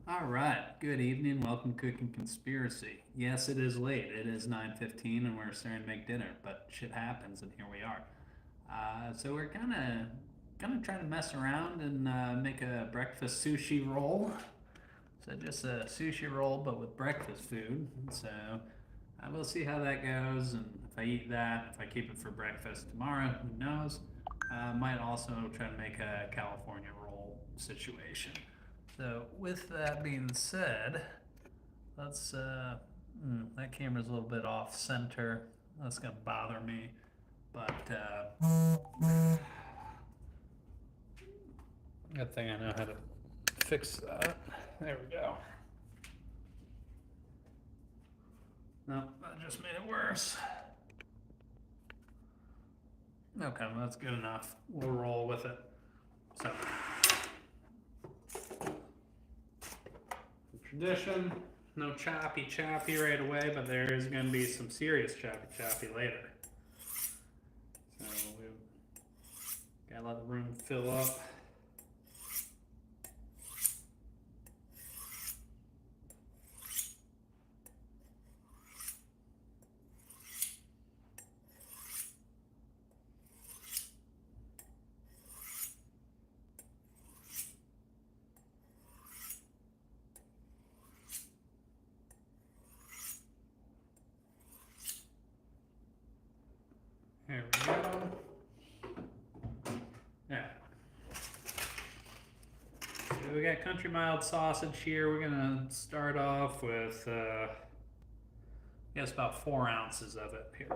All right. Good evening. Welcome to Cooking Conspiracy. Yes, it is late. It is 9:15, and we're starting to make dinner. But shit happens, and here we are. So we're gonna try to mess around and make a breakfast sushi roll. So just a sushi roll, but with breakfast food. So we'll see how that goes, and if I eat that, if I keep it for breakfast tomorrow, who knows? Might also try to make a California roll situation. So with that being said, let's. That camera's a little bit off center. That's gonna bother me, but good thing I know how to fix that. There we go. No, that just made it worse. Okay, well, that's good enough. We'll roll with it. So, tradition, no choppy choppy right away, but there is going to be some serious choppy choppy later. So we've got to let the room fill up. There we go. Yeah. So we got country mild sausage here. We're gonna start off with, I guess, about 4 ounces of it here.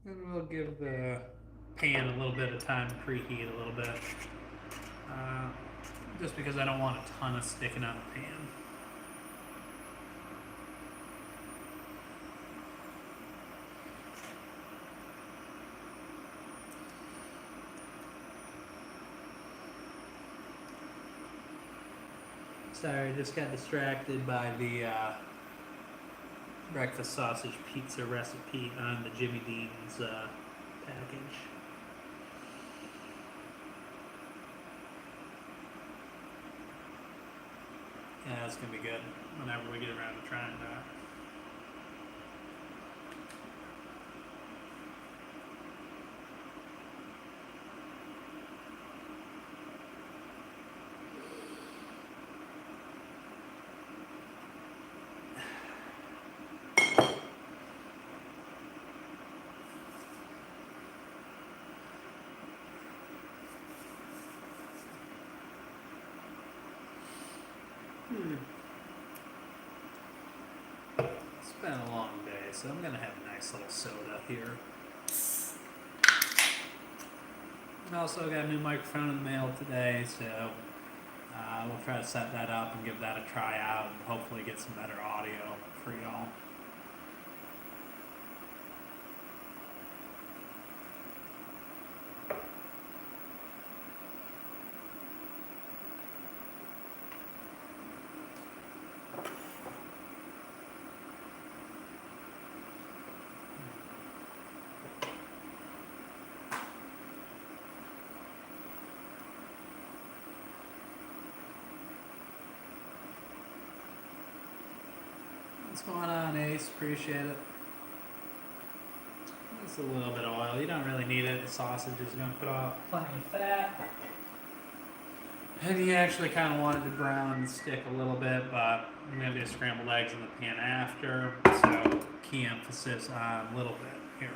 And we'll give the pan a little bit of time to preheat a little bit, just because I don't want a ton of sticking out of the pan. Sorry, I just got distracted by the breakfast sausage pizza recipe on the Jimmy Dean's package. Yeah, it's gonna be good whenever we get around to trying that. It's been a long day, so I'm gonna have a nice little soda here. I also got a new microphone in the mail today, so we'll try to set that up and give that a try out and hopefully get some better audio for y'all. What's going on, Ace? Appreciate it. Just a little bit of oil. You don't really need it. The sausage is going to put off plenty of fat. And you actually kind of want it to brown and stick a little bit, but I'm going to do scrambled eggs in the pan after. So key emphasis on a little bit here.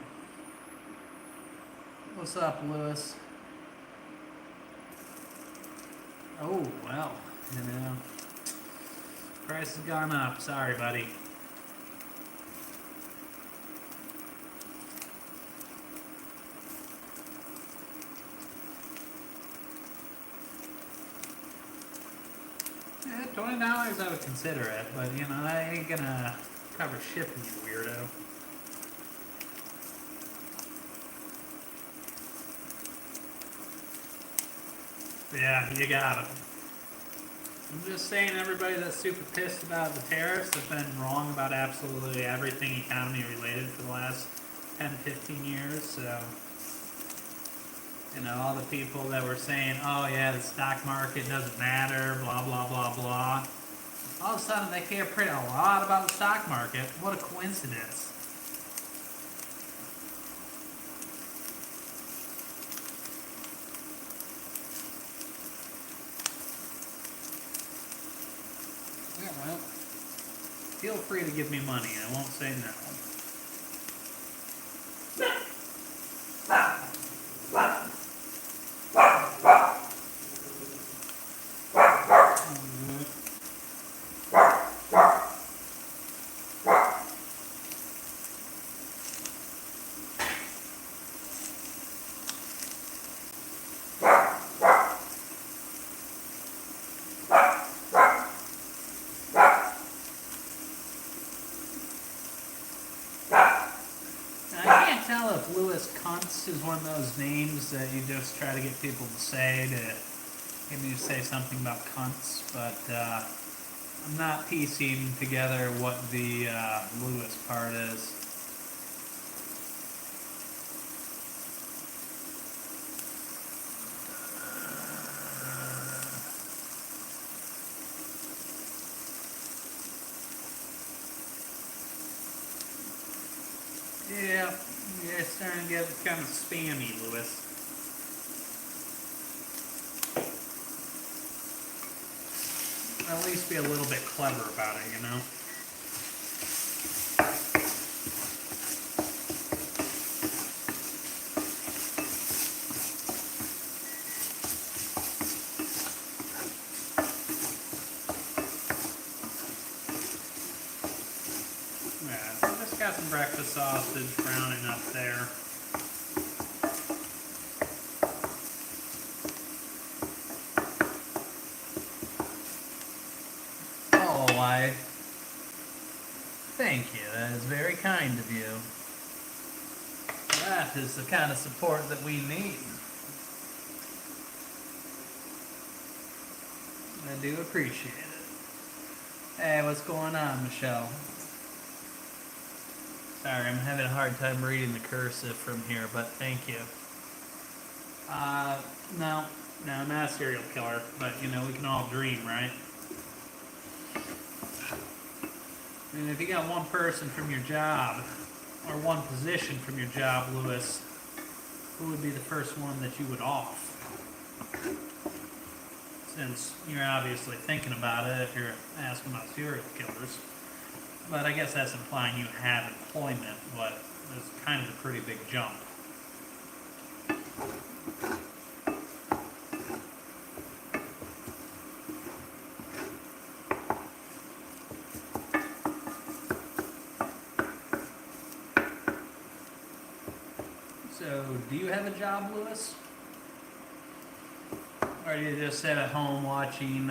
What's up, Lewis? Oh, well, price has gone up. Sorry, buddy. Yeah, $20 I would consider it, but I ain't gonna cover shipping, you weirdo. Yeah, you got it. I'm just saying, everybody that's super pissed about the tariffs has been wrong about absolutely everything economy related for the last 10, 15 years, so You know, all the people that were saying, oh yeah, the stock market doesn't matter, blah, blah, blah, blah. All of a sudden, they care pretty a lot about the stock market. What a coincidence. Yeah, well, feel free to give me money. I won't say no. I can't tell if Louis Kuntz is one of those names that you just try to get people to say to get me to say something about cunts, but I'm not piecing together what the Louis part is. Yeah, you're starting to get kind of spammy, Louis. At least be a little bit clever about it, you know? Yeah, so just got some breakfast sausage browning up there. Oh, why? Thank you. That is very kind of you. That is the kind of support that we need. I do appreciate it. Hey, what's going on, Michelle? Sorry, I'm having a hard time reading the cursive from here, but thank you. Uh, no, no, not a serial killer, but you know, we can all dream, right? And if you got one person from your job, or one position from your job, Louis, who would be the first one that you would off? Since you're obviously thinking about it if you're asking about serial killers. But I guess that's implying you have employment, but it's kind of a pretty big jump. So, do you have a job, Louis? Or do you just sit at home watching,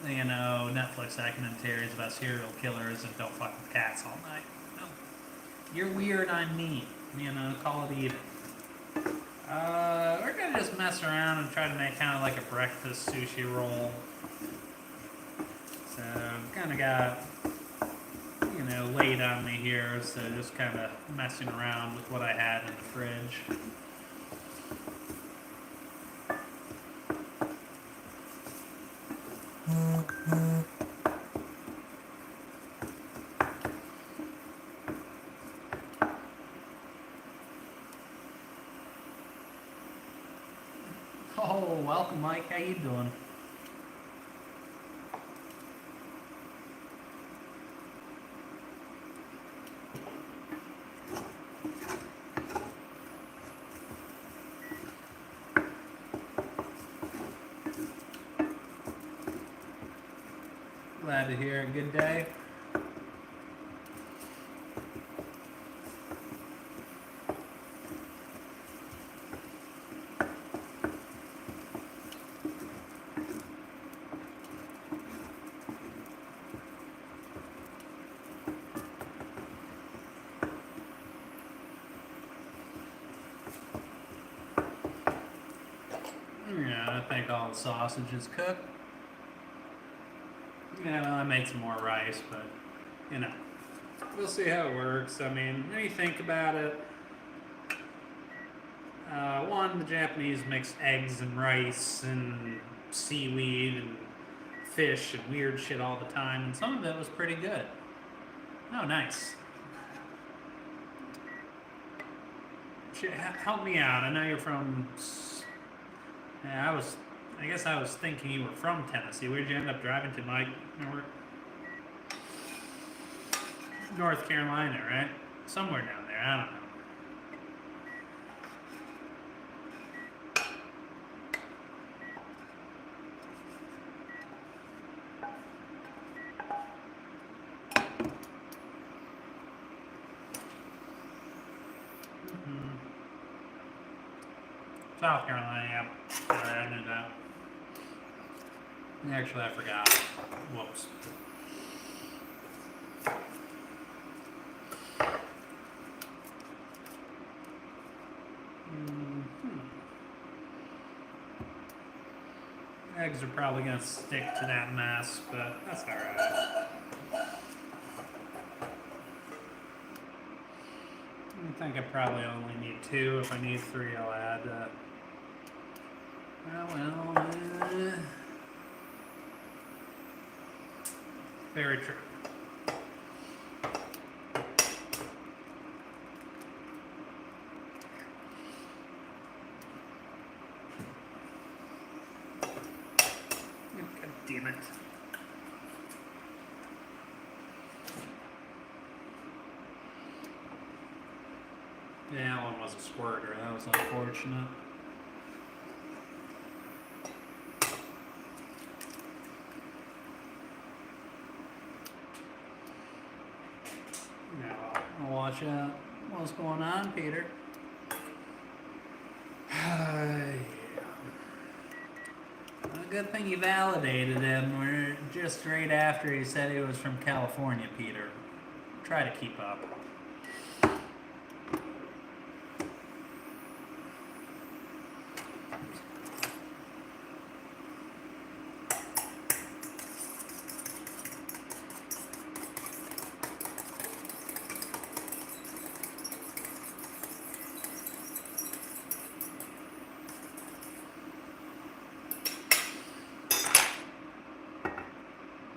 you know, Netflix documentaries about serial killers and don't fuck with cats all night? No. You're weird, I'm mean. You know, call it even. We're gonna just mess around and try to make kind of like a breakfast sushi roll. So, kind of got, you know, laid on me here, so just kind of messing around with what I had in the fridge. Oh, welcome, Mike. How you doing? Glad to hear it. Good day. Yeah, I think all the sausage is cooked. Yeah, well, I made some more rice, but, you know, we'll see how it works. I mean, when you think about it, the Japanese mix eggs and rice and seaweed and fish and weird shit all the time, and some of it was pretty good. Oh, nice. Help me out. I know you're from. Yeah, I guess I was thinking you were from Tennessee. Where'd you end up driving to, Mike? North Carolina, right? Somewhere down there. I don't know. South Carolina, yeah. Sorry, I knew that. Actually, I forgot. Whoops. Eggs are probably going to stick to that mess, but that's alright. I think I probably only need 2. If I need 3, I'll add very true. God damn it. Yeah, that one was a squirter. That was unfortunate. Now, I'll watch out. What's going on, Peter? Well, good thing you validated him. We're just right after he said he was from California, Peter. Try to keep up.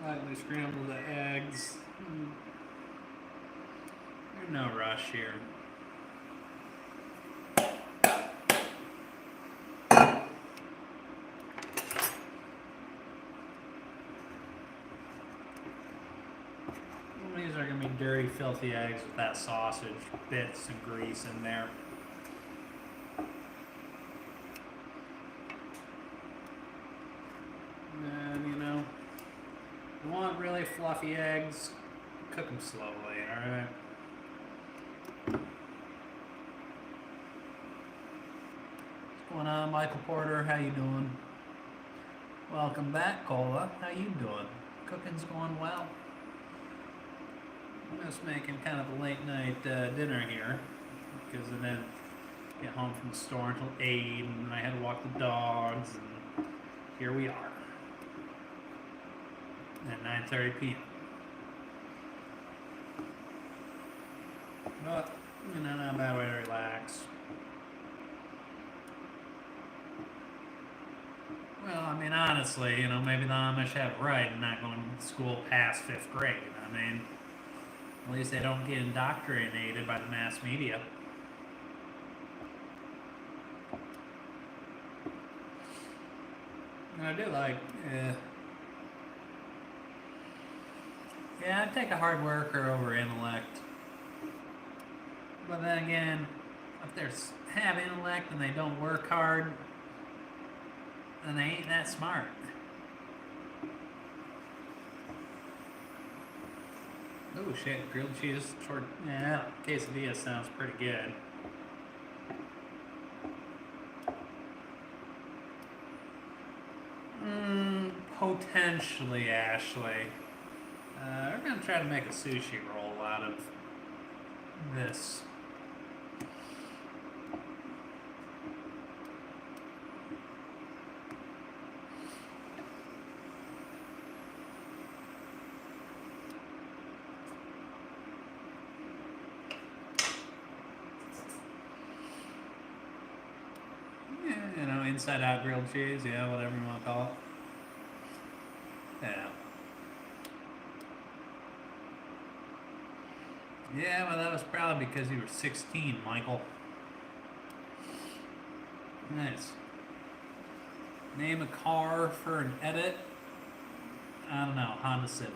Lightly scramble the eggs. There's no rush here. These are going to be dirty, filthy eggs with that sausage bits and grease in there. And, you know, you want really fluffy eggs, cook them slowly, alright? What's going on, Michael Porter? How you doing? Welcome back, Cola. How you doing? Cooking's going well. I'm just making kind of a late night dinner here because I didn't get home from the store until 8 and I had to walk the dogs, and here we are at 9:30 p.m. But, you know, not a bad way to relax. Well, I mean, honestly, you know, maybe the Amish have it right in not going to school past 5th grade. I mean, at least they don't get indoctrinated by the mass media. And I do like, yeah, I'd take a hard worker over intellect. But then again, if they have intellect and they don't work hard, then they ain't that smart. Oh shit, grilled cheese, short, yeah, quesadilla sounds pretty good. Potentially, Ashley. We're gonna try to make a sushi roll out of this. Yeah, you know, inside out grilled cheese, yeah, whatever you want to call it. Yeah. Yeah, well, that was probably because you were 16, Michael. Nice. Name a car for an edit. I don't know, Honda Civic.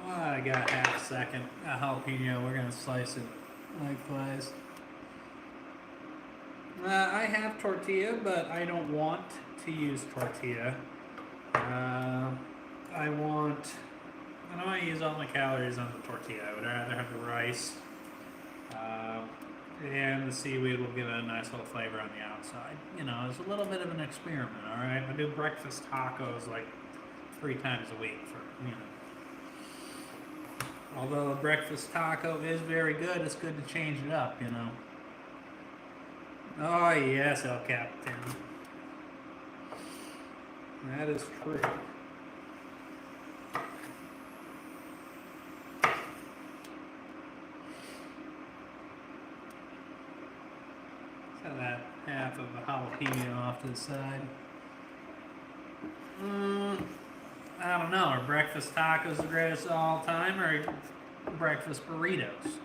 Well, I got half a second. A jalapeno, we're gonna slice it lengthwise. I have tortilla, but I don't want to use tortilla. Uh, I want. I don't want to use all my calories on the tortilla. I would rather have the rice. Uh, and the seaweed will give it a nice little flavor on the outside. You know, it's a little bit of an experiment, all right? I do breakfast tacos like 3 times a week for, you know. Although a breakfast taco is very good, it's good to change it up, you know. Oh, yes, El Capitan. That is true. Set that half of a jalapeno off to the side. I don't know. Are breakfast tacos the greatest of all time, or breakfast burritos?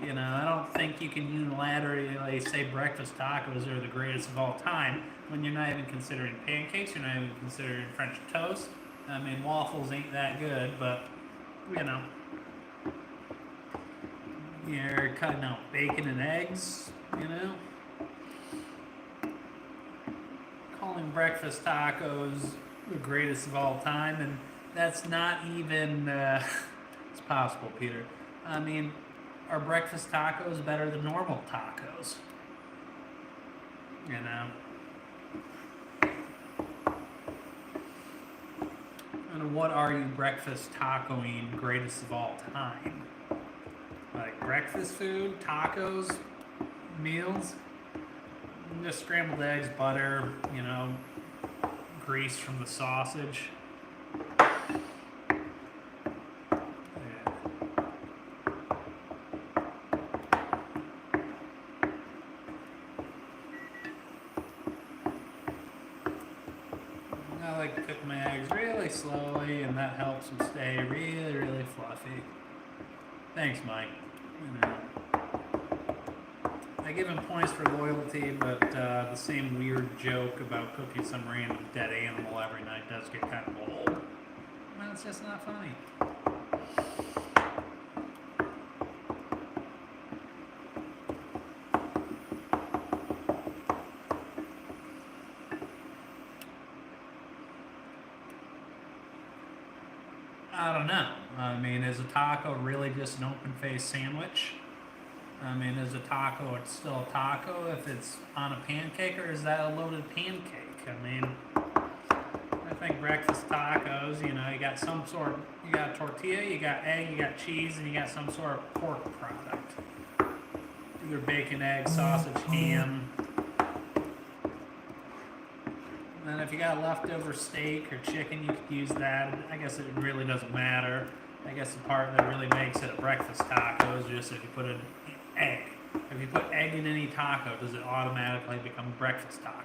You know, I don't think you can unilaterally say breakfast tacos are the greatest of all time when you're not even considering pancakes, you're not even considering French toast. I mean, waffles ain't that good, but, you know, you're cutting out bacon and eggs, you know? Calling breakfast tacos the greatest of all time, and that's not even, it's possible, Peter. I mean, are breakfast tacos better than normal tacos? You know? And what are you breakfast tacoing greatest of all time? Like breakfast food, tacos, meals? Just scrambled eggs, butter, you know, grease from the sausage. I like to cook my eggs really slowly, and that helps them stay really, really fluffy. Thanks, Mike. You know, I give him points for loyalty, but the same weird joke about cooking some random dead animal every night does get kind of old. Well, it's just not funny. I don't know. I mean, is a taco really just an open-faced sandwich? I mean, is a taco it's still a taco if it's on a pancake, or is that a loaded pancake? I mean, I think breakfast tacos, you know, you got some sort of, you got tortilla, you got egg, you got cheese, and you got some sort of pork product. Either bacon, egg, sausage, ham. And if you got leftover steak or chicken, you could use that. I guess it really doesn't matter. I guess the part that really makes it a breakfast taco is just if you put an egg. If you put egg in any taco, does it automatically become a breakfast taco?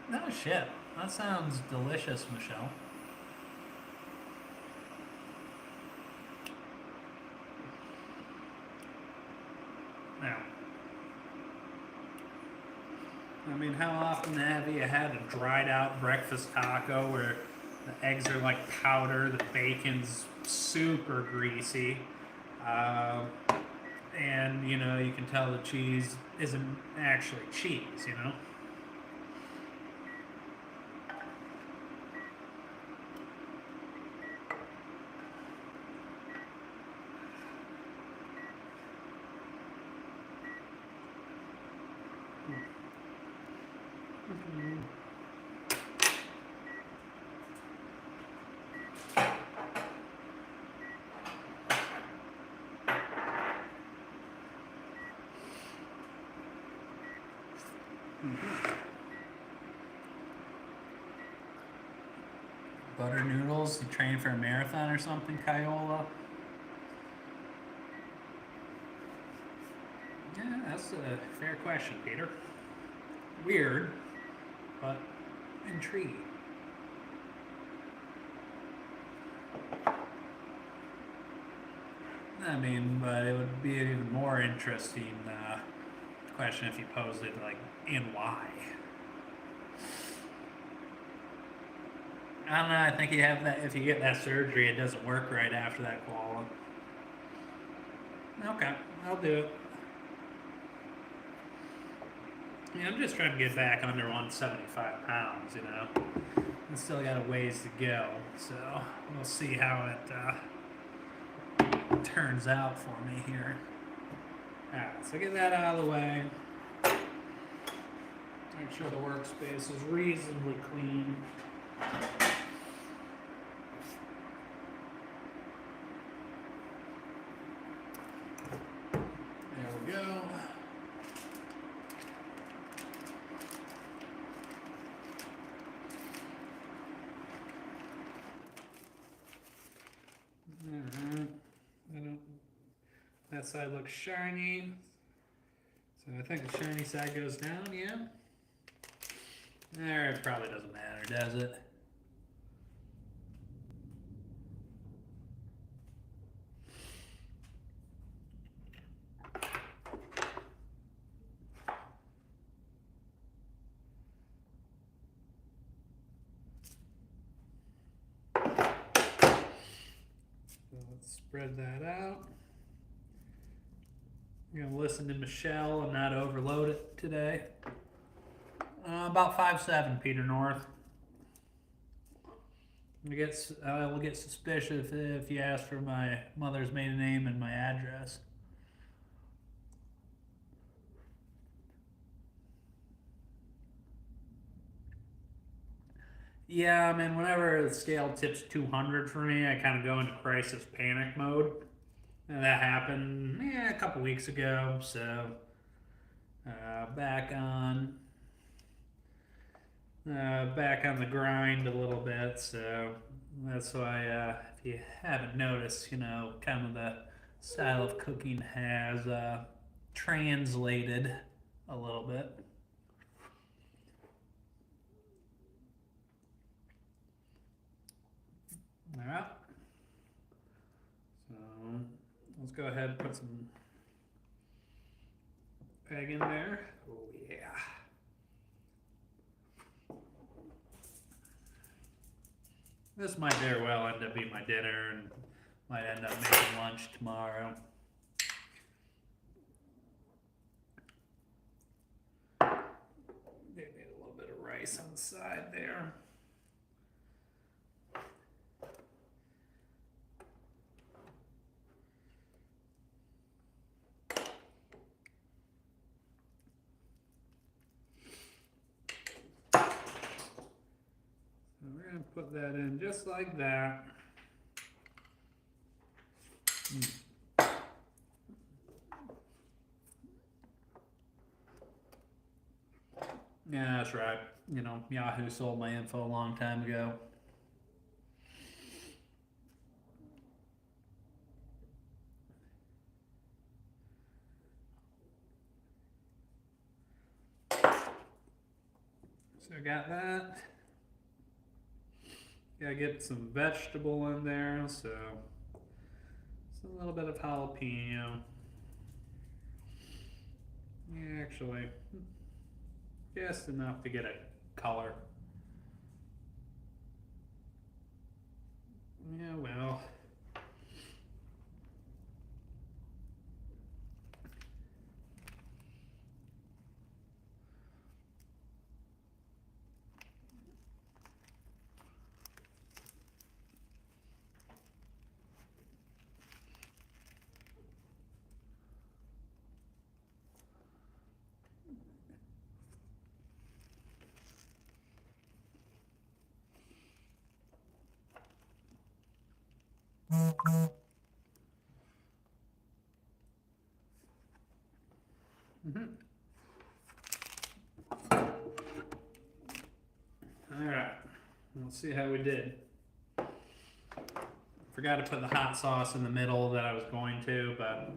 No shit. That sounds delicious, Michelle. Now, I mean, how often have you had a dried out breakfast taco where the eggs are like powder, the bacon's super greasy, uh, and you know, you can tell the cheese isn't actually cheese, you know? butter noodles? You train for a marathon or something, Kyola? Yeah, that's a fair question, Peter. Weird, but intriguing. I mean, but it would be an even more interesting question if you posed it like, and why? I don't know. I think you have that. If you get that surgery, it doesn't work right after that qual. Okay, I'll do it. Yeah, I'm just trying to get back under 175 pounds. I still got a ways to go, so we'll see how it turns out for me here. All right, so get that out of the way. Make sure the workspace is reasonably clean. There we go. Alright. That side looks shiny. So I think the shiny side goes down, yeah? There, it probably doesn't matter, does it? So let's spread that out. I'm going to listen to Michelle and not overload it today. About 5'7", Peter North. I will get suspicious if you ask for my mother's maiden name and my address. Yeah, I mean, whenever the scale tips 200 for me, I kind of go into crisis panic mode. And that happened a couple weeks ago, so back on the grind a little bit. So that's why, if you haven't noticed, kind of the style of cooking has translated a little bit. All right. So let's go ahead and put some egg in there. Oh yeah. This might very well end up being my dinner and might end up making lunch tomorrow. Maybe a little bit of rice on the side there. We're going to put that in just like that. Yeah, that's right. Yahoo sold my info a long time ago. So I got that. Gotta get some vegetable in there, so it's a little bit of jalapeno. Yeah, actually, just enough to get a color. Yeah, well. All right, let's see how we did. Forgot to put the hot sauce in the middle that I was going to, but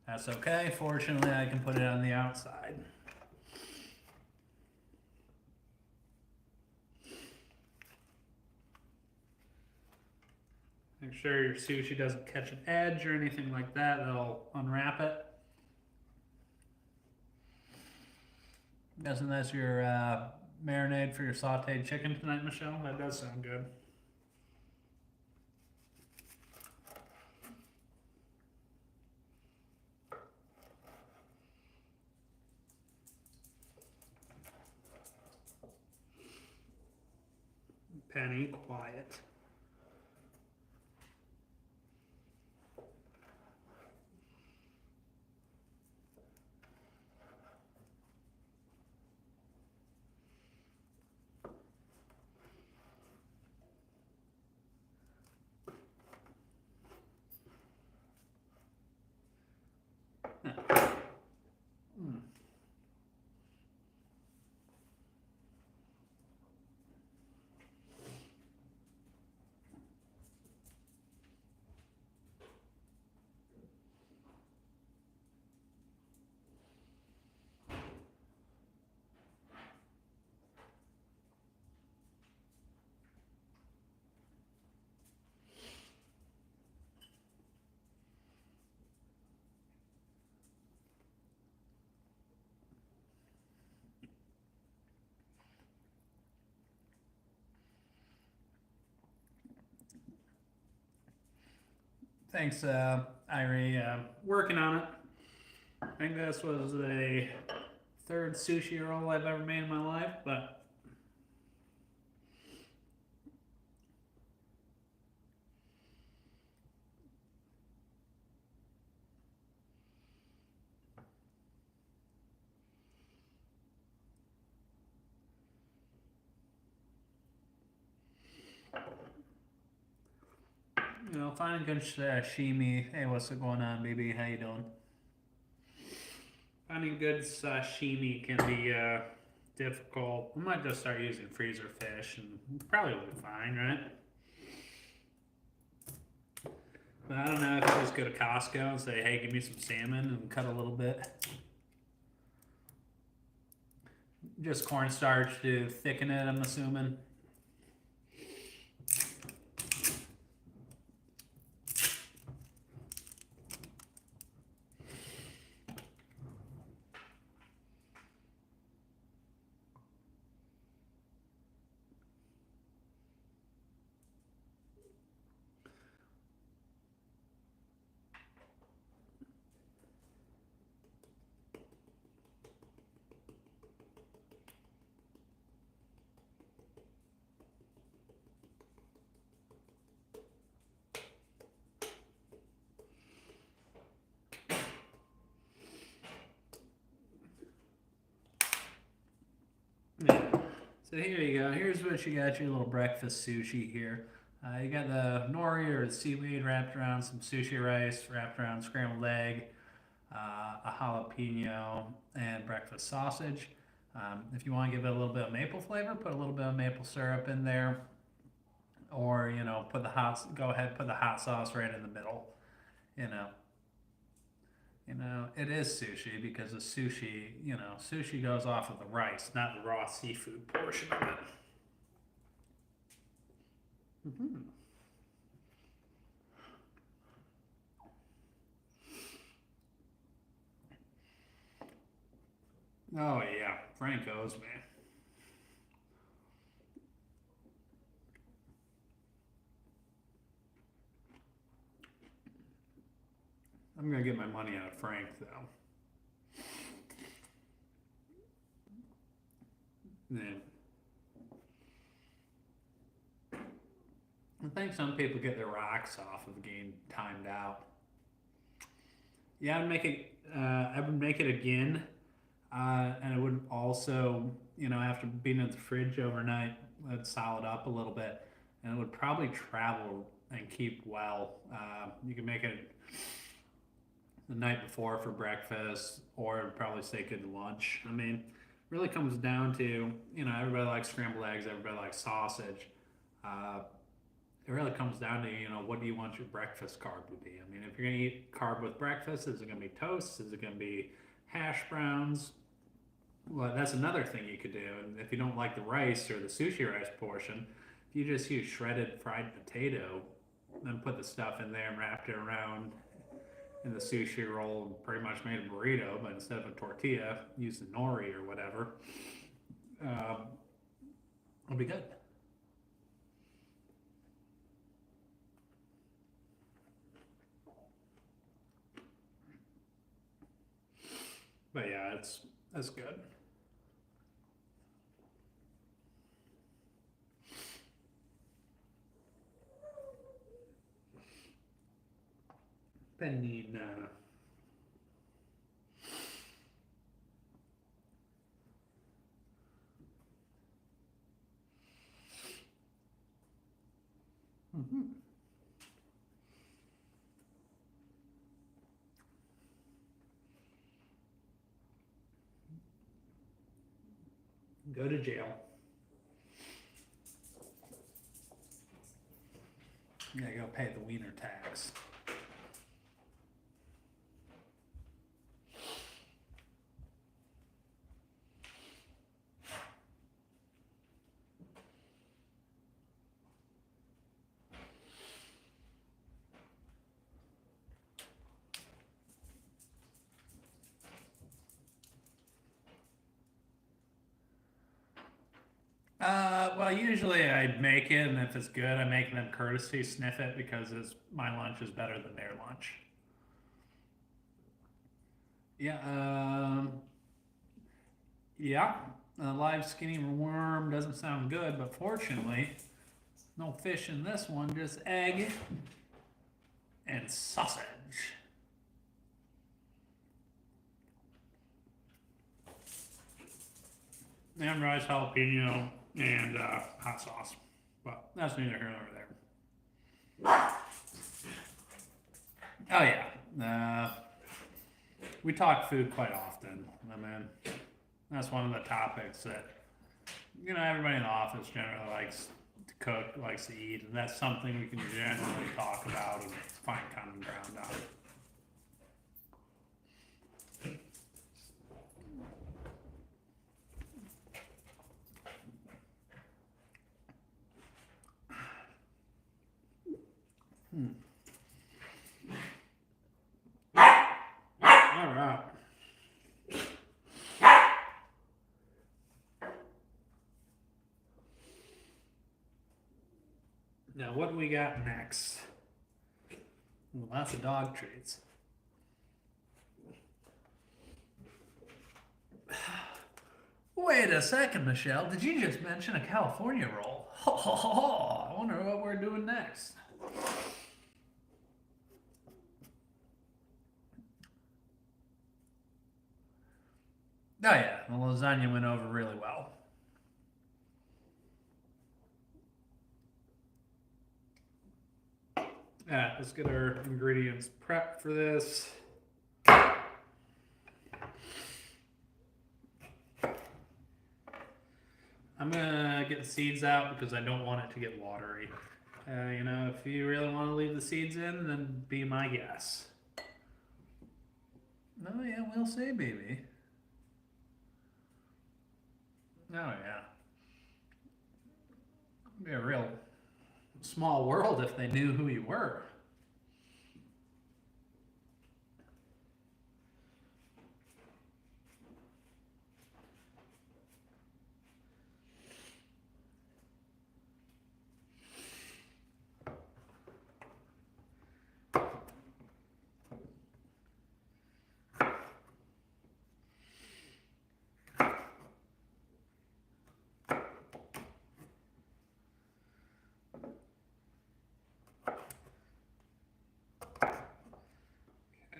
that's okay. Fortunately, I can put it on the outside. Make sure your sushi doesn't catch an edge or anything like that. That'll unwrap it. Guessing that's your marinade for your sauteed chicken tonight, Michelle? That does sound good. Penny, quiet. Thanks, Irie. Working on it. I think this was the third sushi roll I've ever made in my life, but finding good sashimi. Hey, what's going on, baby? How you doing? Finding good sashimi can be difficult. I might just start using freezer fish, and probably will be fine, right? But I don't know if I just go to Costco and say, "Hey, give me some salmon," and cut a little bit. Just cornstarch to thicken it, I'm assuming. Yeah. So here you go. Here's what you got, your little breakfast sushi here. You got the nori or the seaweed wrapped around some sushi rice, wrapped around scrambled egg, a jalapeno, and breakfast sausage. If you want to give it a little bit of maple flavor, put a little bit of maple syrup in there, or go ahead, put the hot sauce right in the middle. You know, it is sushi because the sushi goes off of the rice, not the raw seafood portion of it. Mm-hmm. Oh yeah, Franco's man. I'm gonna get my money out of Frank though. Yeah. I think some people get their rocks off of getting timed out. Yeah, I'd make it. I would make it again, and it would also, after being in the fridge overnight, it'd solid up a little bit, and it would probably travel and keep well. You can make it the night before for breakfast, or it'd probably stay good to lunch. I mean, really comes down to, everybody likes scrambled eggs, everybody likes sausage. Uh, it really comes down to, what do you want your breakfast carb to be? I mean, if you're going to eat carb with breakfast, is it going to be toast? Is it going to be hash browns? Well, that's another thing you could do. And if you don't like the rice or the sushi rice portion, if you just use shredded fried potato, then put the stuff in there and wrapped it around in the sushi roll and pretty much made a burrito, but instead of a tortilla, use the nori or whatever. It'll be good. But yeah, that's good. Penina. Mm-hmm. Go to jail. Yeah, go pay the wiener tax. Well, usually I make it, and if it's good, I make them courtesy sniff it because my lunch is better than their lunch. Yeah, yeah. A live skinny worm doesn't sound good, but fortunately, no fish in this one, just egg and sausage. And rice jalapeno and hot sauce. But that's neither here nor there. Oh yeah. We talk food quite often. I mean, that's one of the topics that everybody in the office generally likes to cook, likes to eat, and that's something we can generally talk about and find common ground on. All right. Now, what do we got next? Lots of dog treats. Wait a second, Michelle. Did you just mention a California roll? I wonder what we're doing next. Oh yeah, the lasagna went over really well. Yeah, let's get our ingredients prepped for this. I'm gonna get the seeds out because I don't want it to get watery. If you really want to leave the seeds in, then be my guess. Oh yeah, we'll see, baby. Oh yeah. It'd be a real small world if they knew who you were.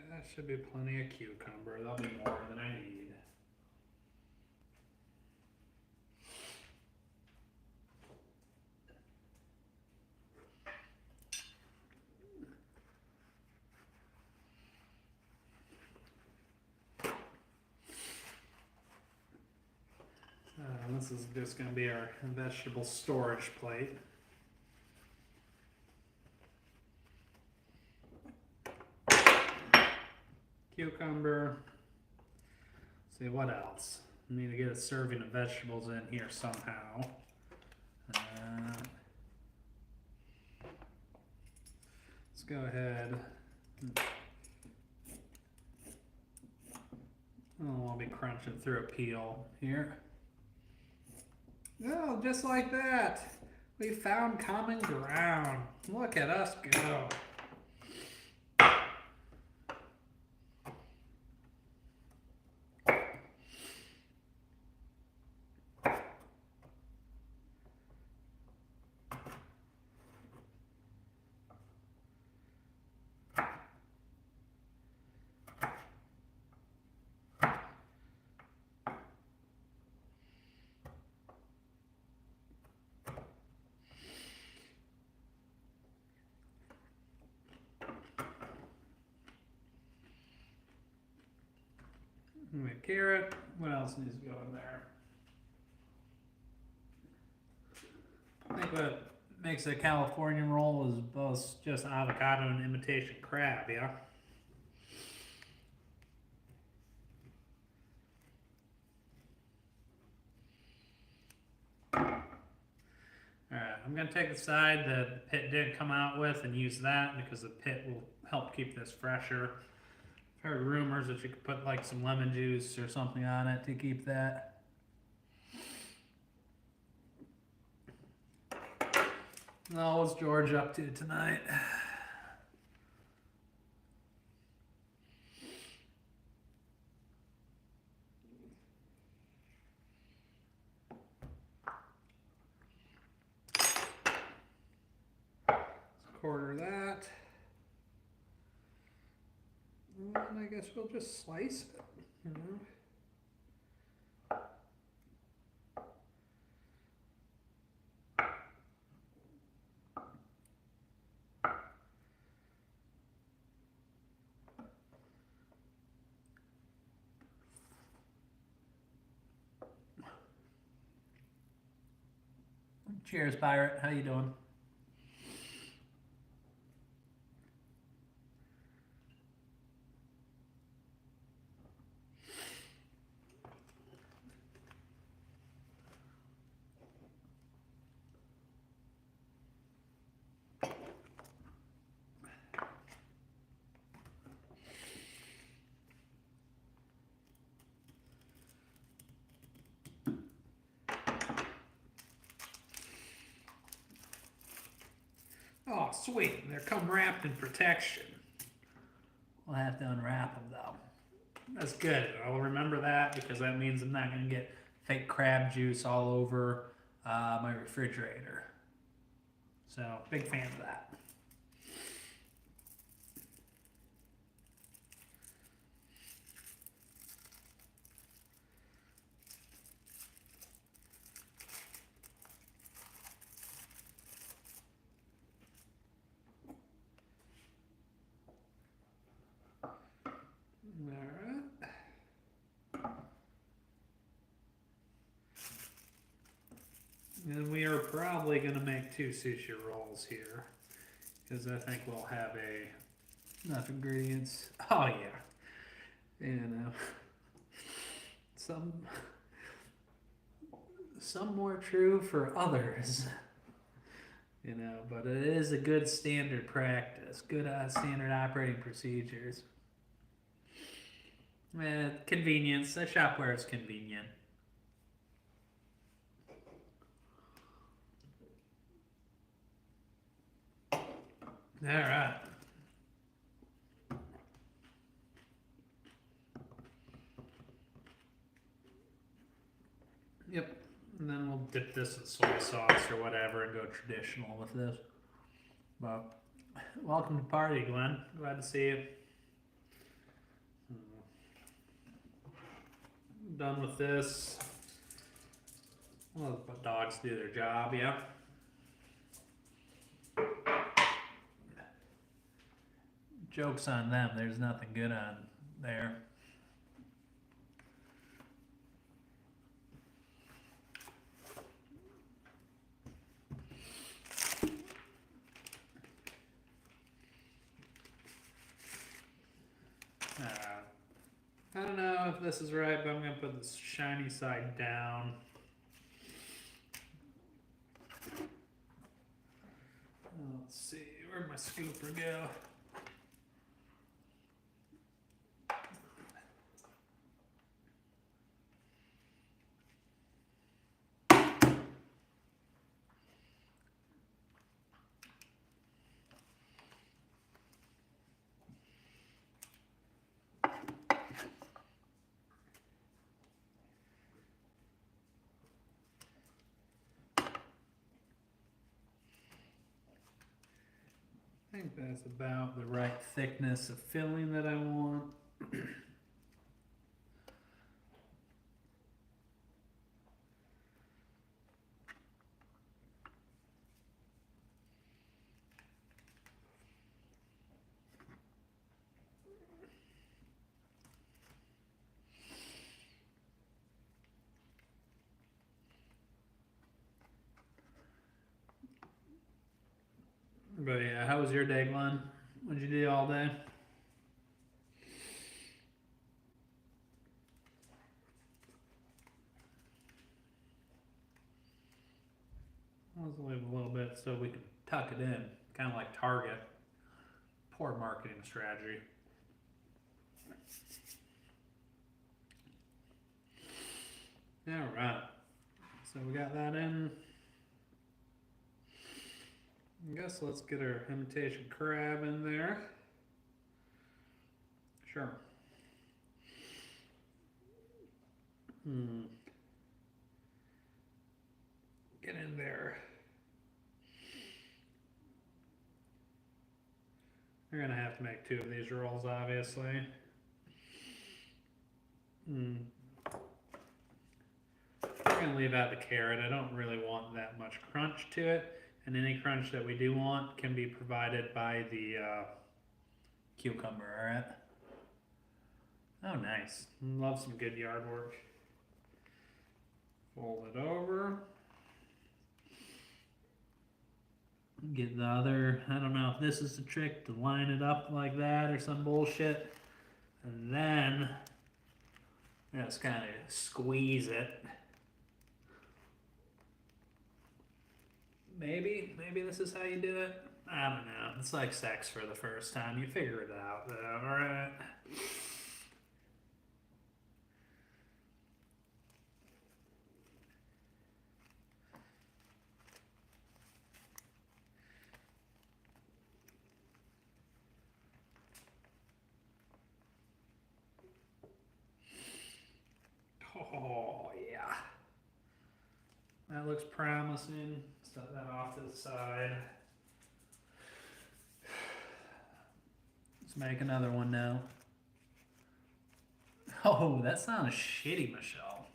That should be plenty of cucumber. That'll be more than I need. This is just going to be our vegetable storage plate. cucumber. See what else? I need to get a serving of vegetables in here somehow. Let's go ahead. Oh, I'll be crunching through a peel here. Oh, just like that. We found common ground. Look at us go. Carrot. What else needs to go in there? I think what makes a Californian roll is both just avocado and imitation crab, yeah? Alright, I'm going to take the side that the pit didn't come out with and use that because the pit will help keep this fresher. I've heard rumors that you could put like some lemon juice or something on it to keep that. Well, what's George up to tonight? Quarter that. And I guess we'll just slice it, you know. Cheers, Pirate. How you doing? Oh, sweet. They're come wrapped in protection. We'll have to unwrap them, though. That's good. I'll remember that because that means I'm not going to get fake crab juice all over my refrigerator. So, big fan of that. And we are probably going to make 2 sushi rolls here because I think we'll have enough ingredients. Oh yeah, you know, some more true for others, you know, but it is a good standard practice, good standard operating procedures. Convenience. I shop where it's convenient. All right. Yep. And then we'll dip this in soy sauce or whatever and go traditional with this. But welcome to the party, Glenn. Glad to see you. Done with this. Well, let dogs do their job, yeah. Joke's on them. There's nothing good on there. this is right, but I'm going to put this shiny side down. Let's see, where'd my scooper go? I think that's about the right thickness of filling that I want. But yeah, how was your day, Glenn? What'd you do all day? Let's leave a little bit so we can tuck it in, kind of like Target. Poor marketing strategy. All right, so we got that in. I guess let's get our imitation crab in there. Sure. Get in there. We're gonna have to make 2 of these rolls, obviously. We're gonna leave out the carrot. I don't really want that much crunch to it. And any crunch that we do want can be provided by the cucumber, alright? Oh, nice. Love some good yard work. Fold it over. Get the other, I don't know if this is the trick to line it up like that or some bullshit. And then just kind of squeeze it. Maybe this is how you do it. I don't know. It's like sex for the first time. You figure it out, though, alright? Oh, yeah. That looks promising. Set that off to the side. Let's make another one now. Oh, that sounds shitty, Michelle.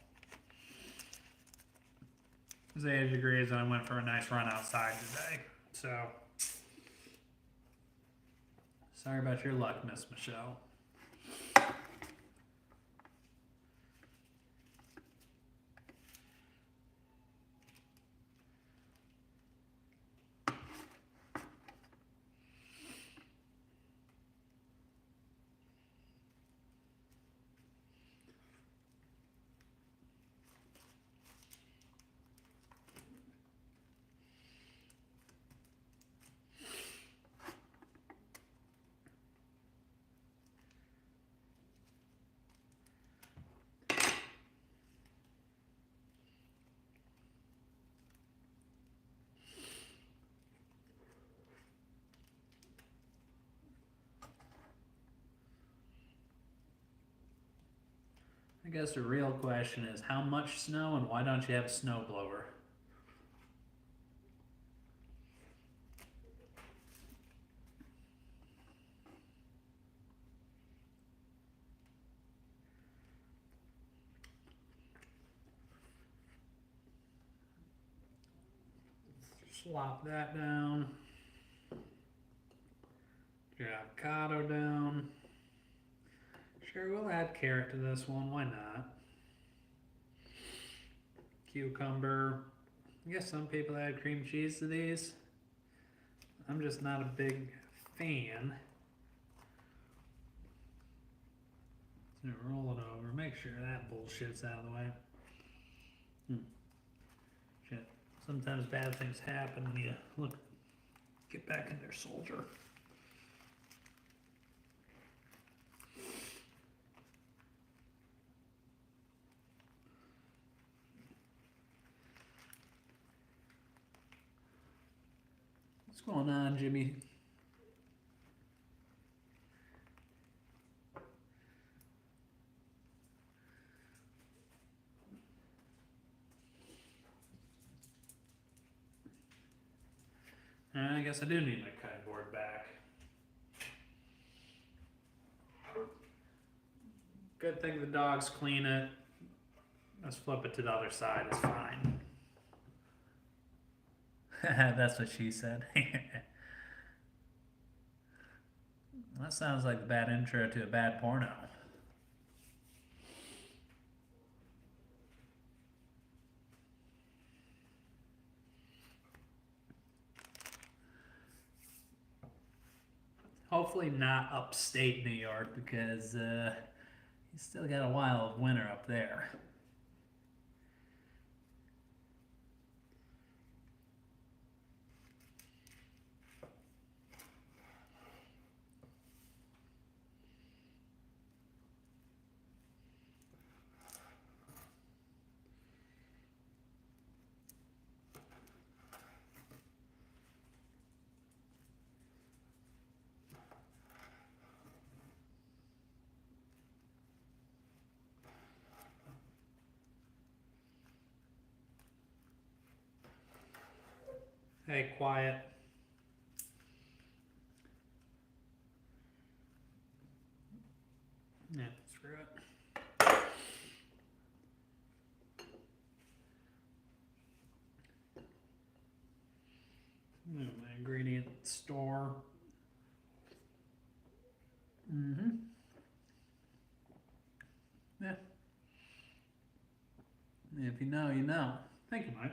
It was 80 degrees and I went for a nice run outside today. So, sorry about your luck, Miss Michelle. I guess the real question is how much snow and why don't you have a snowblower? Slop that down. Your avocado down. Sure, we'll add carrot to this one. Why not? Cucumber. I guess some people add cream cheese to these. I'm just not a big fan. Roll it over. Make sure that bullshit's out of the way. Shit. Sometimes bad things happen when you get back in there, soldier. What's going on, Jimmy? I guess I do need my cutting board back. Good thing the dogs clean it. Let's flip it to the other side, it's fine. That's what she said. That sounds like the bad intro to a bad porno. Hopefully not upstate New York because you still got a while of winter up there. Hey, quiet. Yeah, screw it. My ingredient store. Yeah. If you know, you know. Thank you, Mike.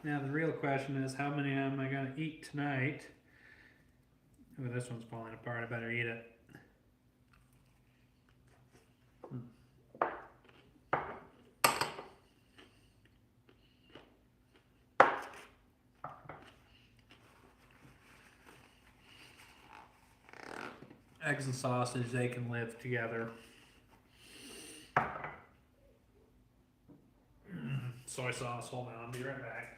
Now the real question is, how many am I gonna eat tonight? Oh, this one's falling apart. I better eat it. Eggs and sausage, they can live together. Soy sauce, hold on, I'll be right back.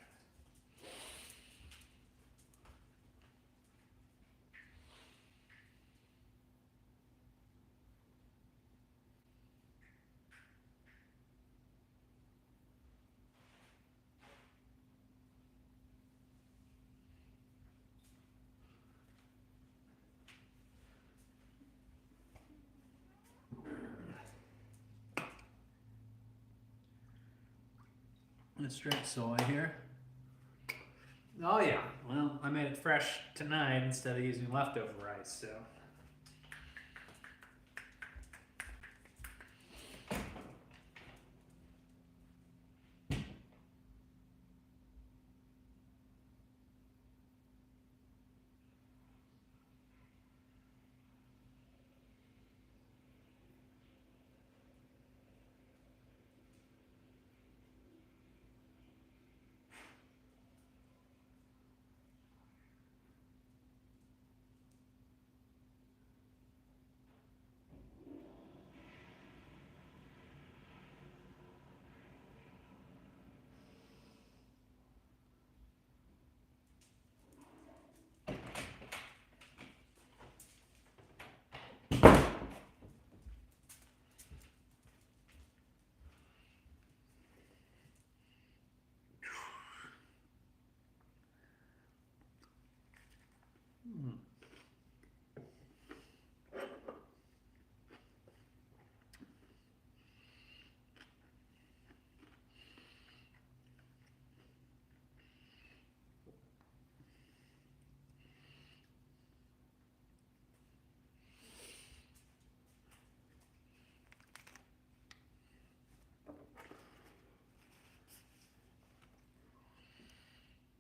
Straight soy here. Oh yeah, well, I made it fresh tonight instead of using leftover rice, so.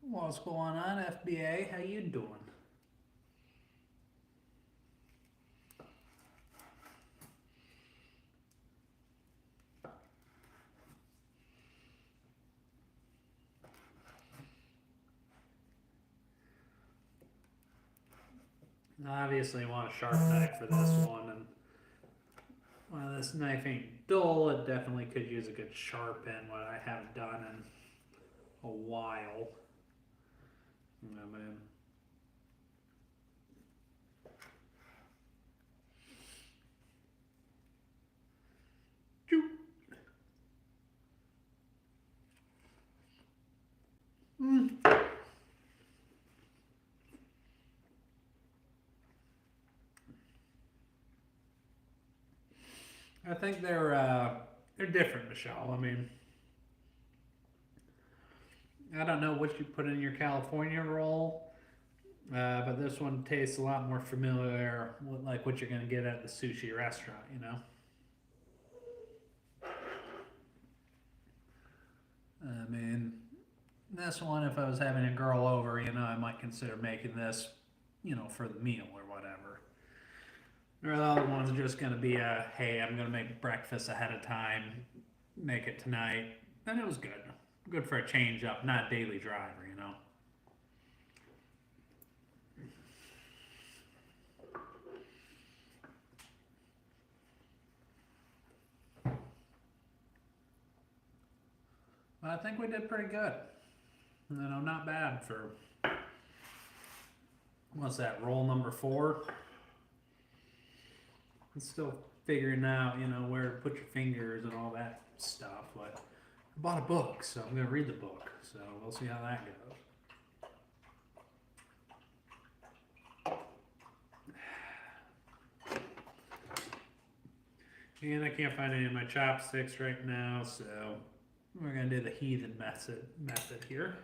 What's going on, FBA? How you doing? Obviously, you want a sharp knife for this one, and while this knife ain't dull, it definitely could use a good sharp end, what I haven't done in a while. I mean, I think they're different, Michelle. I mean, I don't know what you put in your California roll, but this one tastes a lot more familiar with like what you're gonna get at the sushi restaurant. You know. I mean, this one, if I was having a girl over, I might consider making this, for the meal or whatever. Or the other one's just gonna be a, hey, I'm gonna make breakfast ahead of time, make it tonight. And it was good. Good for a change up, not a daily driver. But I think we did pretty good. Not bad for, what's that, roll number 4? I'm still figuring out, where to put your fingers and all that stuff. But I bought a book, so I'm gonna read the book. So we'll see how that goes. And I can't find any of my chopsticks right now, so we're gonna do the heathen method here,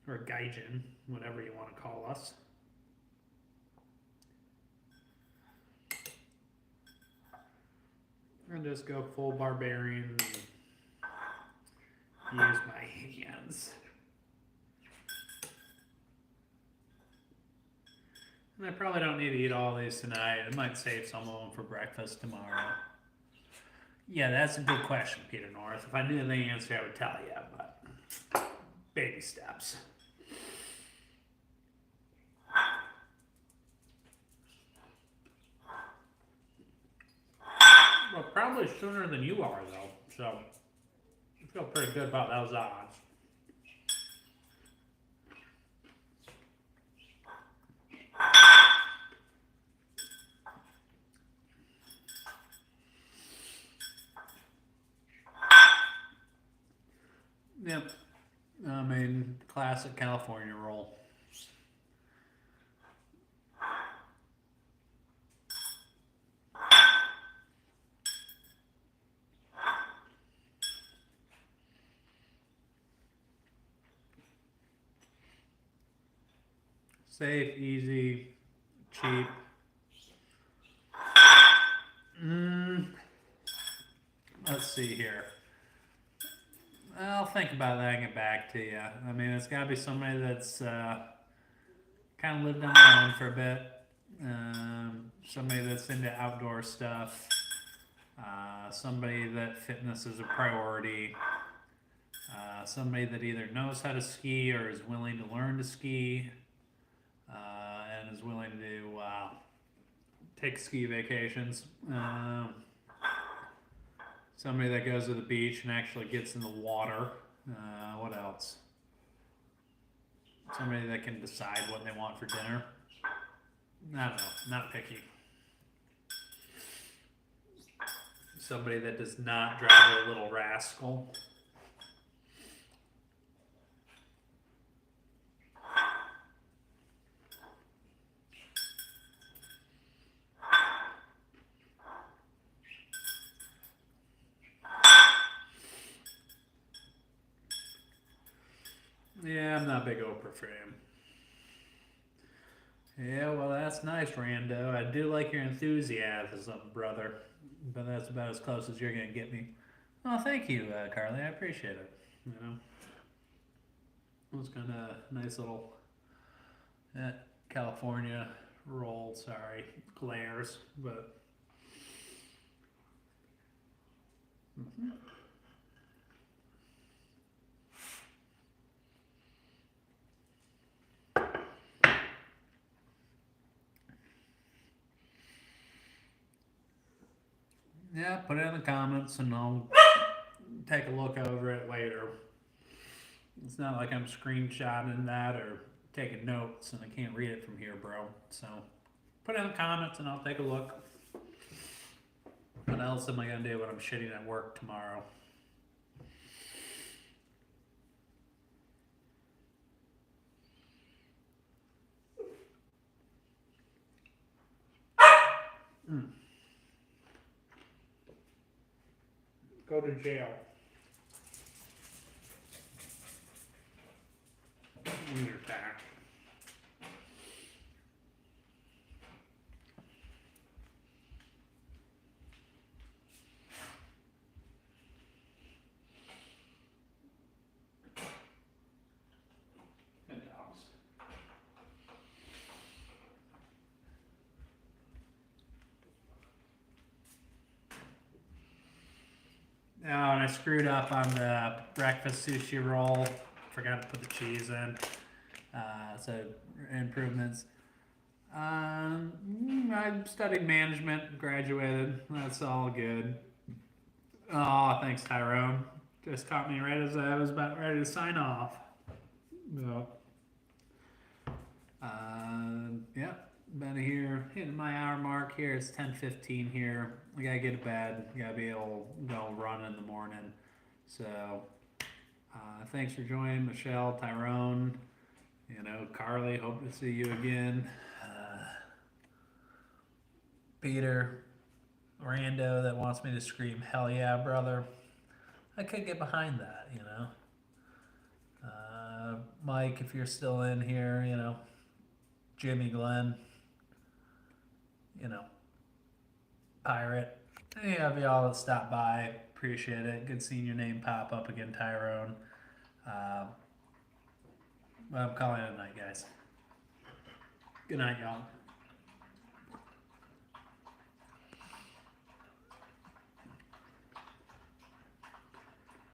or gaijin, whatever you want to call us. And just go full barbarian and use my hands. And I probably don't need to eat all these tonight. I might save some of them for breakfast tomorrow. Yeah, that's a good question, Peter North. If I knew the answer, I would tell you, but baby steps. Well, probably sooner than you are, though, so I feel pretty good about those odds. Yep. I mean, classic California roll. Safe, easy, cheap. Let's see here. I'll think about that and get back to you. I mean, it's got to be somebody that's kind of lived on their own for a bit. Somebody that's into outdoor stuff. Somebody that fitness is a priority. Somebody that either knows how to ski or is willing to learn to ski. And is willing to take ski vacations. Somebody that goes to the beach and actually gets in the water. What else? Somebody that can decide what they want for dinner. I don't know, not picky. Somebody that does not drive a little rascal. Yeah, I'm not a big Oprah fan. Yeah, well, that's nice, Rando. I do like your enthusiasm, brother. But that's about as close as you're going to get me. Oh, thank you, Carly. I appreciate it. It was kind of a nice little California roll. Sorry, glares, but. Yeah, put it in the comments and I'll take a look over it later. It's not like I'm screenshotting that or taking notes and I can't read it from here, bro. So put it in the comments and I'll take a look. What else am I gonna do when I'm shitting at work tomorrow? Mm. Go to jail. When you're back. Good dogs. Oh, and I screwed up on the breakfast sushi roll. Forgot to put the cheese in. So improvements. I studied management, graduated. That's all good. Oh, thanks, Tyrone. Just caught me right as I was about ready to sign off. No. Yeah, been here, hitting my hour mark here. It's 10:15 here. I gotta get to bed. Gotta be able to go run in the morning. So, thanks for joining, Michelle, Tyrone. Carly. Hope to see you again. Peter, Rando that wants me to scream, hell yeah, brother. I could get behind that, Mike, if you're still in here, Jimmy Glenn, you know, Pirate. Any of y'all that stopped by, appreciate it. Good seeing your name pop up again, Tyrone. Uh, well, I'm calling it a night, guys. Good night, y'all.